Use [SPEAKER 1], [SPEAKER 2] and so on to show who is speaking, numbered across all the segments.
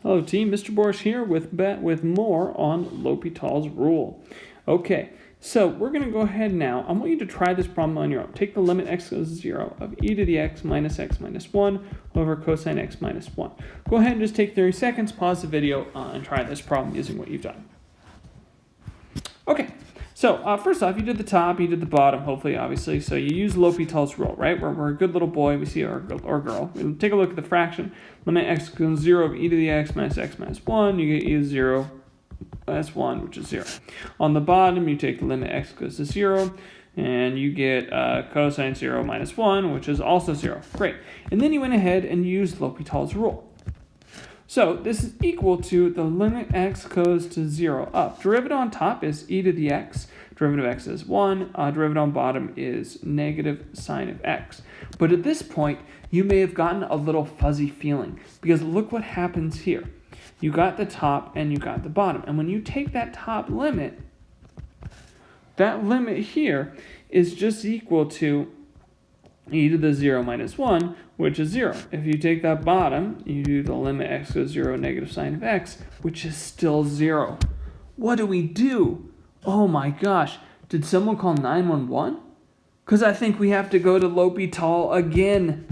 [SPEAKER 1] Hello team, Mr. Borsch here with more on Lhopitals rule. Okay, so we're going to go ahead now. I want you to try this problem on your own. Take the limit x goes to 0 of e to the x minus 1 over cosine x minus 1. Go ahead and just take 30 seconds, pause the video, and try this problem using what you've done. Okay, so first off, you did the top, you did the bottom, hopefully, obviously. So you use Lhopitals rule, right? We're a good little boy, we see our girl. We take a look at the fraction. Limit x goes to 0 of e to the x minus 1. You get e to 0 minus 1, which is 0. On the bottom, you take the limit x goes to 0, and you get cosine 0 minus 1, which is also 0. Great. And then you went ahead and used Lhopitals rule. So this is equal to the limit x goes to 0 up. Derivative on top is e to the x. Derivative of x is 1. Derivative on bottom is negative sine of x. But at this point, you may have gotten a little fuzzy feeling, because look what happens here. You got the top and you got the bottom. And when you take that top limit, that limit here is just equal to e to the 0 minus 1, which is 0. If you take that bottom, you do the limit x goes to 0 negative sine of x, which is still 0. What do we do? Oh my gosh, did someone call 911? Because I think we have to go to Lhopitals again.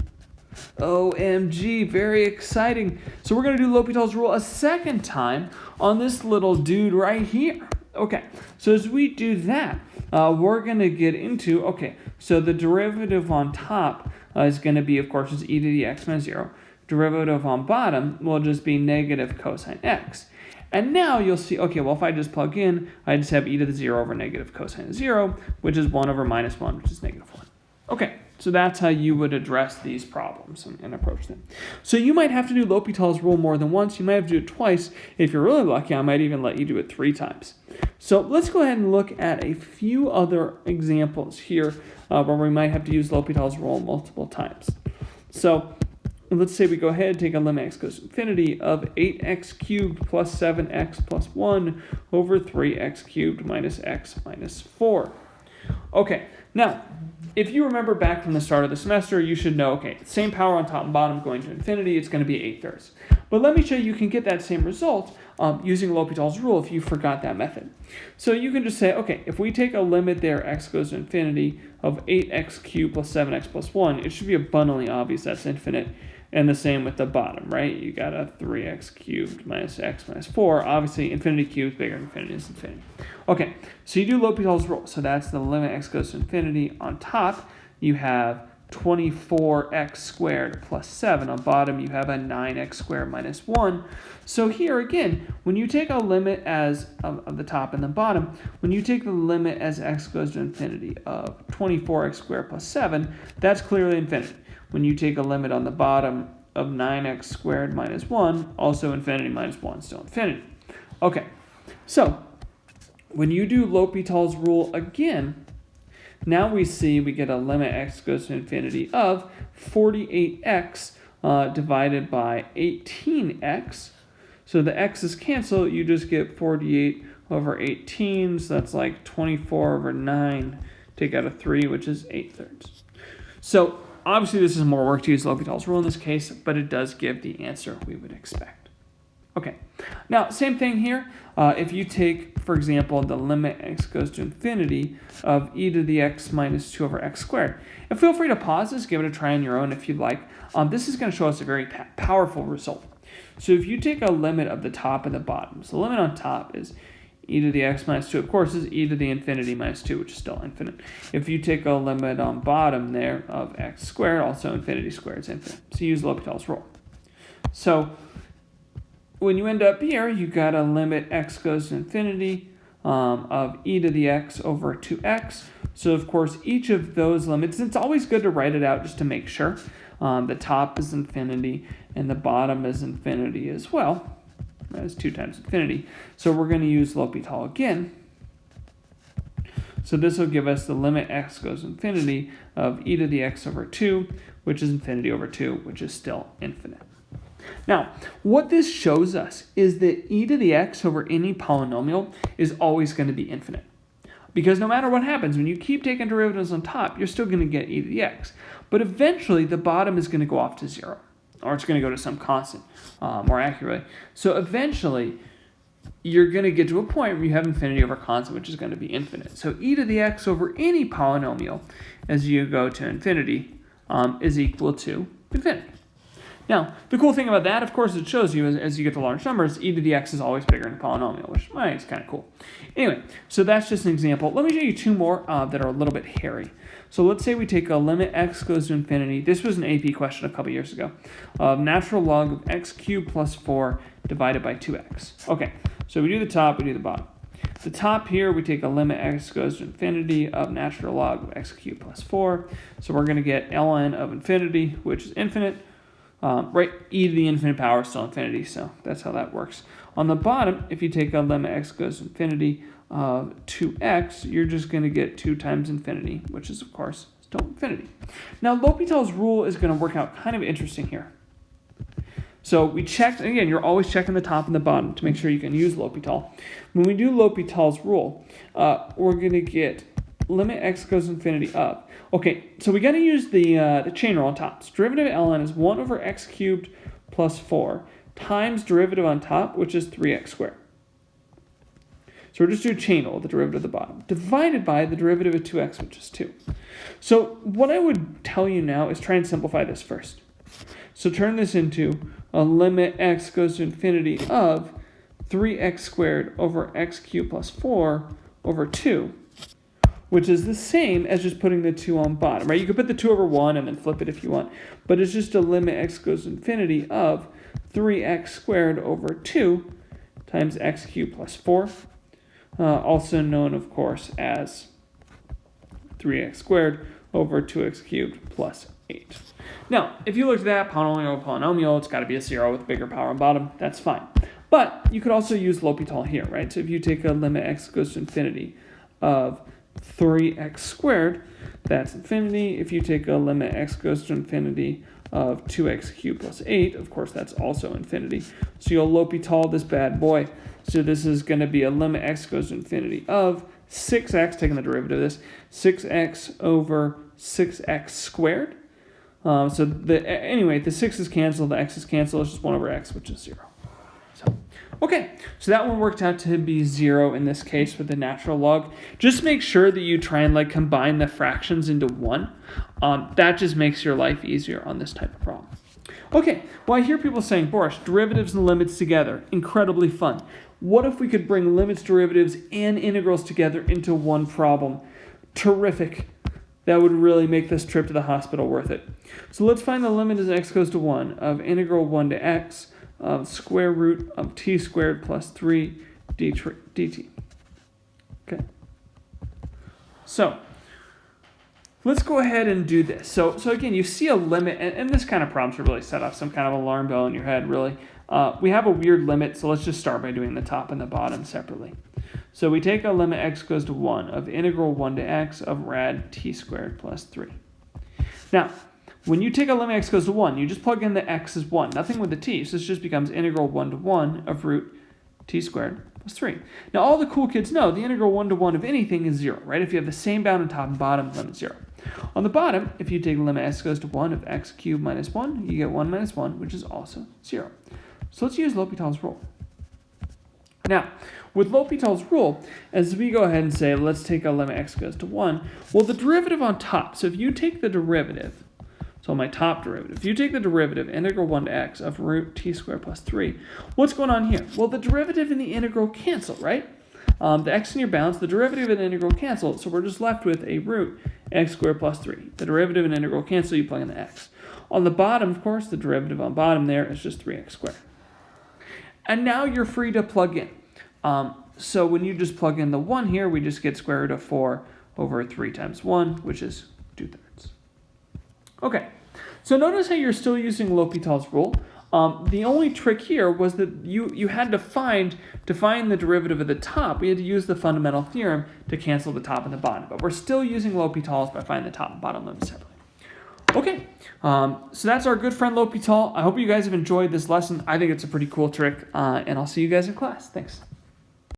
[SPEAKER 1] OMG, very exciting. So we're going to do Lhopitals rule a second time on this little dude right here. Okay, so as we do that, we're going to get into, so the derivative on top is going to be, of course, is e to the x minus 0. Derivative on bottom will just be negative cosine x. And now you'll see, if I just plug in, I just have e to the 0 over negative cosine of 0, which is 1 over minus 1, which is negative 1. Okay, so that's how you would address these problems and approach them. So you might have to do Lhopitals rule more than once. You might have to do it twice. If you're really lucky, I might even let you do it 3 times. So let's go ahead and look at a few other examples here where we might have to use Lhopitals rule multiple times. So let's say we go ahead and take a limit x goes to infinity of 8x cubed plus 7x plus 1 over 3x cubed minus x minus 4. Okay, now, if you remember back from the start of the semester, you should know, same power on top and bottom going to infinity, it's going to be 8/3. But let me show you can get that same result using Lhopitals rule if you forgot that method. So you can just say, if we take a limit there, x goes to infinity, of 8x cubed plus 7x plus 1, it should be abundantly obvious that's infinite. And the same with the bottom, right? You got a 3x cubed minus x minus 4. Obviously, infinity cubed is bigger than infinity is infinity. Okay, so you do Lhopitals rule. So that's the limit x goes to infinity. On top, you have 24x squared plus 7. On bottom, you have a 9x squared minus 1. So here again, when you take a limit as of the top and the bottom, when you take the limit as x goes to infinity of 24x squared plus 7, that's clearly infinity. When you take a limit on the bottom of 9x squared minus 1, also infinity minus 1, still infinity. Okay, so when you do Lhopitals rule again, now we get a limit x goes to infinity of 48x divided by 18x. So the x's cancel, you just get 48 over 18, so that's like 24 over 9. Take out a 3, which is 8/3. So obviously, this is more work to use Lhopitals rule in this case, but it does give the answer we would expect. Okay, now same thing here. If you take, for example, the limit x goes to infinity of e to the x minus 2 over x squared. And feel free to pause this, give it a try on your own if you'd like. This is going to show us a very powerful result. So if you take a limit of the top and the bottom, so the limit on top is e to the x minus 2, of course, is e to the infinity minus 2, which is still infinite. If you take a limit on bottom there of x squared, also infinity squared is infinite. So use Lhopitals rule. So when you end up here, you got a limit x goes to infinity of e to the x over 2x. So of course, each of those limits, it's always good to write it out just to make sure. The top is infinity and the bottom is infinity as well. That is 2 times infinity. So we're going to use Lhopitals again. So this will give us the limit x goes to infinity of e to the x over 2, which is infinity over 2, which is still infinite. Now, what this shows us is that e to the x over any polynomial is always going to be infinite. Because no matter what happens, when you keep taking derivatives on top, you're still going to get e to the x. But eventually, the bottom is going to go off to 0. or it's going to go to some constant, more accurately. So eventually, you're going to get to a point where you have infinity over constant, which is going to be infinite. So e to the x over any polynomial as you go to infinity is equal to infinity. Now, the cool thing about that, of course, it shows you as you get to large numbers, e to the x is always bigger than a polynomial, which I think is kind of cool. Anyway, so that's just an example. Let me show you two more that are a little bit hairy. So let's say we take a limit x goes to infinity. This was an AP question a couple years ago. Natural log of x cubed plus 4 divided by 2x. Okay, so we do the top, we do the bottom. The top here, we take a limit x goes to infinity of natural log of x cubed plus 4. So we're going to get ln of infinity, which is infinite. Right, e to the infinite power is still infinity, so that's how that works. On the bottom, if you take a limit x goes to infinity of 2x, you're just going to get 2 times infinity, which is, of course, still infinity. Now, Lhopitals' rule is going to work out kind of interesting here. So we checked, and again, you're always checking the top and the bottom to make sure you can use L'Hopital. When we do L'Hopital's rule, we're going to get limit x goes to infinity of. Okay, so we got to use the chain rule on top. So derivative of ln is 1 over x cubed plus 4 times derivative on top, which is 3x squared. So we're just doing chain rule, the derivative at the bottom, divided by the derivative of 2x, which is 2. So what I would tell you now is try and simplify this first. So turn this into a limit x goes to infinity of 3x squared over x cubed plus 4 over 2, which is the same as just putting the 2 on bottom, right? You could put the 2 over 1 and then flip it if you want, but it's just a limit x goes to infinity of 3x squared over 2 times x cubed plus 4, also known, of course, as 3x squared over 2x cubed plus 8. Now, if you look at that, polynomial, it's got to be a 0 with bigger power on bottom. That's fine. But you could also use L'Hopital here, right? So if you take a limit x goes to infinity of 3x squared, that's infinity. If you take a limit x goes to infinity of 2x cubed plus 8, of course, that's also infinity. So you'll L'Hopital this bad boy. So this is going to be a limit x goes to infinity of 6x, taking the derivative of this, 6x over 6x squared. Anyway, the 6 is canceled, the x is canceled, it's just 1 over x, which is 0. Okay, so that one worked out to be 0 in this case with the natural log. Just make sure that you try and combine the fractions into 1. That just makes your life easier on this type of problem. Okay, well, I hear people saying, Boris, derivatives and limits together, incredibly fun. What if we could bring limits, derivatives, and integrals together into one problem? Terrific. That would really make this trip to the hospital worth it. So let's find the limit as x goes to 1 of integral 1 to x of square root of t squared plus 3 dt. Okay. So let's go ahead and do this. So again, you see a limit, and this kind of problem should really set off some kind of alarm bell in your head, really. We have a weird limit, so let's just start by doing the top and the bottom separately. So we take a limit x goes to 1 of integral 1 to x of rad t squared plus 3. Now, when you take a limit x goes to 1, you just plug in the x as 1, nothing with the t, so this just becomes integral 1 to 1 of root t squared plus 3. Now, all the cool kids know the integral 1 to 1 of anything is 0, right? If you have the same bound on top and bottom, limit 0. On the bottom, if you take limit x goes to 1 of x cubed minus 1, you get 1 minus 1, which is also 0. So let's use L'Hopital's rule. Now, with L'Hopital's rule, as we go ahead and say, let's take a limit x goes to 1, well, the derivative on top, so if you take the derivative, so my top derivative, if you take the derivative, integral 1 to x of root t squared plus 3, what's going on here? Well, the derivative and the integral cancel, right? The x in your bounds, the derivative and the integral cancel, so we're just left with a root x squared plus 3. The derivative and integral cancel, you plug in the x. On the bottom, of course, the derivative on bottom there is just 3x squared. And now you're free to plug in. So when you just plug in the 1 here, we just get square root of 4 over 3 times 1, which is 2/3. Okay, so notice how you're still using L'Hopital's rule. The only trick here was that you had to find the derivative of the top. We had to use the fundamental theorem to cancel the top and the bottom. But we're still using L'Hopital's by finding the top and bottom limits separately. Okay, so that's our good friend L'Hopital. I hope you guys have enjoyed this lesson. I think it's a pretty cool trick, and I'll see you guys in class. Thanks.